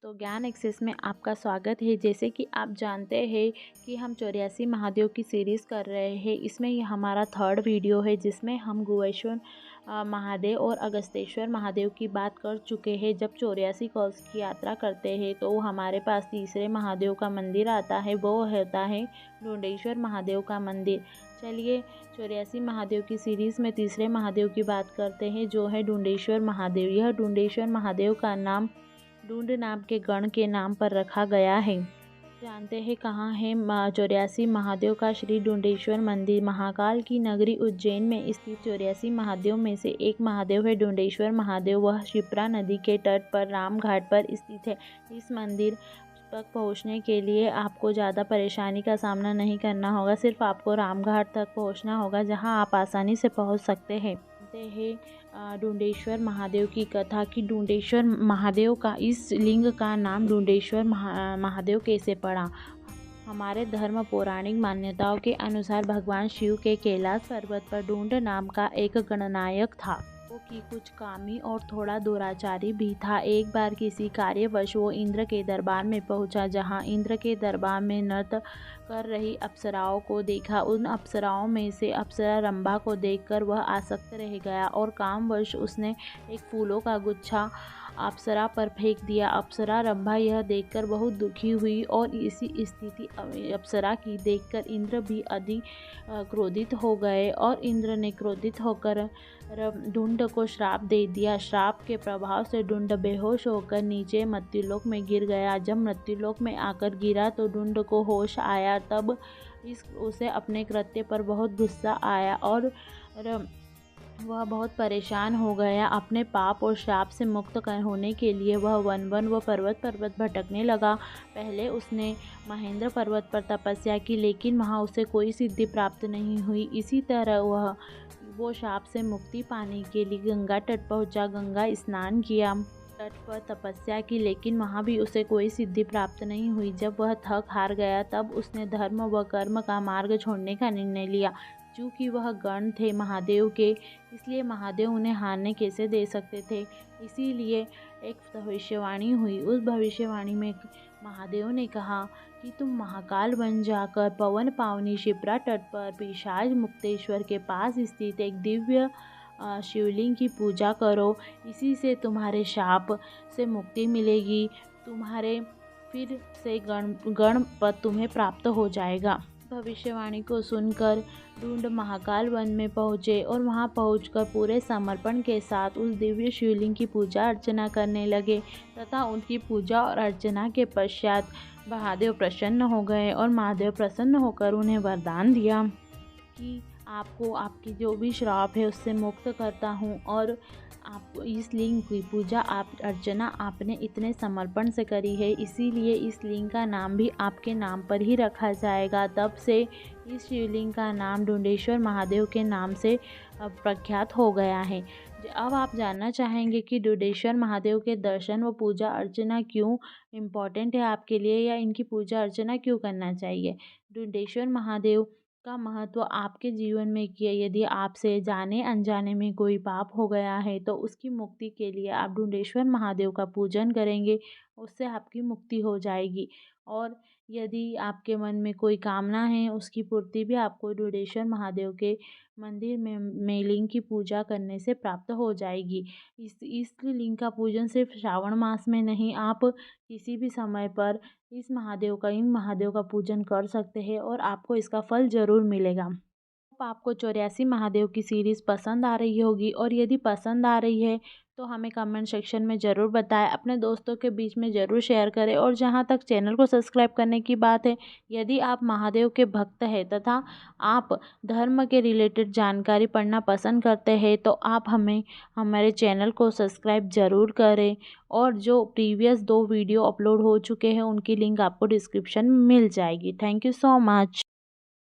तो ज्ञान एक्सेस में आपका स्वागत है। जैसे कि आप जानते हैं कि हम 84 महादेव की सीरीज़ कर रहे हैं। इसमें ये हमारा थर्ड वीडियो है जिसमें हम गुहेश्वर महादेव और अगस्तेश्वर महादेव की बात कर चुके हैं। जब 84 कोस की यात्रा करते हैं तो हमारे पास तीसरे महादेव का मंदिर आता है, वो होता है डुंडेश्वर महादेव का मंदिर। चलिए 84 महादेव की सीरीज़ में तीसरे महादेव की बात करते हैं, जो है डुंडेश्वर महादेव। यह डुंडेश्वर महादेव का नाम डूंड नाम के गण के नाम पर रखा गया है। जानते हैं कहाँ है 84 महादेव का श्री डुंडेश्वर मंदिर। महाकाल की नगरी उज्जैन में स्थित 84 महादेव में से एक महादेव है डुंडेश्वर महादेव। वह क्षिप्रा नदी के तट पर रामघाट पर स्थित है। इस मंदिर तक पहुंचने के लिए आपको ज़्यादा परेशानी का सामना नहीं करना होगा। सिर्फ आपको रामघाट तक पहुंचना होगा, जहां आप आसानी से पहुंच सकते हैं। डुंडेश्वर महादेव की कथा कि डुंडेश्वर महादेव का इस लिंग का नाम डुंडेश्वर महादेव कैसे पड़ा। हमारे धर्म पौराणिक मान्यताओं के अनुसार भगवान शिव के कैलाश पर्वत पर डुंड नाम का एक गणनायक था, वो कि कुछ कामी और थोड़ा दुराचारी भी था। एक बार किसी कार्यवश वो इंद्र के दरबार में पहुंचा, जहां इंद्र के दरबार में नृत्य कर रही अप्सराओं को देखा। उन अप्सराओं में से अप्सरा रंभा को देखकर वह आसक्त रह गया और कामवश उसने एक फूलों का गुच्छा अप्सरा पर फेंक दिया। अप्सरा रंभा यह देखकर बहुत दुखी हुई और इसी स्थिति अप्सरा की देखकर इंद्र भी अधिक क्रोधित हो गए और इंद्र ने क्रोधित होकर डुंड को श्राप दे दिया। श्राप के प्रभाव से डुंड बेहोश होकर नीचे मृत्युलोक में गिर गया। जब मृत्युलोक में आकर गिरा तो डुंड को होश आया। तब उसे अपने कृत्य पर बहुत गुस्सा आया और वह बहुत परेशान हो गया। अपने पाप और श्राप से मुक्त होने के लिए वह वन व पर्वत भटकने लगा। पहले उसने महेंद्र पर्वत पर तपस्या की, लेकिन वहाँ उसे कोई सिद्धि प्राप्त नहीं हुई। इसी तरह वो श्राप से मुक्ति पाने के लिए गंगा तट पहुँचा, गंगा स्नान किया, तट पर तपस्या की, लेकिन वहाँ भी उसे कोई सिद्धि प्राप्त नहीं हुई। जब वह थक हार गया तब उसने धर्म व कर्म का मार्ग छोड़ने का निर्णय लिया। चूँकि वह गण थे महादेव के, इसलिए महादेव उन्हें हारने कैसे दे सकते थे। इसीलिए एक भविष्यवाणी हुई। उस भविष्यवाणी में महादेव ने कहा कि तुम महाकाल बन जाकर पवन पावनी क्षिप्रा तट पर पिशाच मुक्तेश्वर के पास स्थित एक दिव्य शिवलिंग की पूजा करो। इसी से तुम्हारे शाप से मुक्ति मिलेगी। तुम्हारे फिर से गण पद तुम्हें प्राप्त हो जाएगा। भविष्यवाणी को सुनकर डुंड महाकाल वन में पहुँचे और वहां पहुंचकर पूरे समर्पण के साथ उस दिव्य शिवलिंग की पूजा अर्चना करने लगे तथा उनकी पूजा और अर्चना के पश्चात महादेव प्रसन्न हो गए और महादेव प्रसन्न होकर उन्हें वरदान दिया कि आपको आपकी जो भी श्राप है उससे मुक्त करता हूँ और आपको इस लिंग की पूजा अर्चना आपने इतने समर्पण से करी है, इसीलिए इस लिंग का नाम भी आपके नाम पर ही रखा जाएगा। तब से इस शिवलिंग का नाम डुंडेश्वर महादेव के नाम से प्रख्यात हो गया है। अब आप जानना चाहेंगे कि डुंडेश्वर महादेव के दर्शन व पूजा अर्चना क्यों इम्पोर्टेंट है आपके लिए, या इनकी पूजा अर्चना क्यों करना चाहिए। डुंडेश्वर महादेव का महत्व आपके जीवन में किया। यदि आपसे जाने अनजाने में कोई पाप हो गया है तो उसकी मुक्ति के लिए आप डुंडेश्वर महादेव का पूजन करेंगे, उससे आपकी मुक्ति हो जाएगी। और यदि आपके मन में कोई कामना है उसकी पूर्ति भी आपको डुंडेश्वर महादेव के मंदिर में लिंग की पूजा करने से प्राप्त हो जाएगी। इस लिंग का पूजन सिर्फ श्रावण मास में नहीं, आप किसी भी समय पर इन महादेव का पूजन कर सकते हैं और आपको इसका फल ज़रूर मिलेगा। आपको 84 महादेव की सीरीज़ पसंद आ रही होगी, और यदि पसंद आ रही है तो हमें कमेंट सेक्शन में ज़रूर बताएं, अपने दोस्तों के बीच में ज़रूर शेयर करें। और जहां तक चैनल को सब्सक्राइब करने की बात है, यदि आप महादेव के भक्त हैं तथा आप धर्म के रिलेटेड जानकारी पढ़ना पसंद करते हैं तो आप हमारे चैनल को सब्सक्राइब ज़रूर करें। और जो प्रीवियस 2 वीडियो अपलोड हो चुके हैं उनकी लिंक आपको डिस्क्रिप्शन में मिल जाएगी। Thank you so much.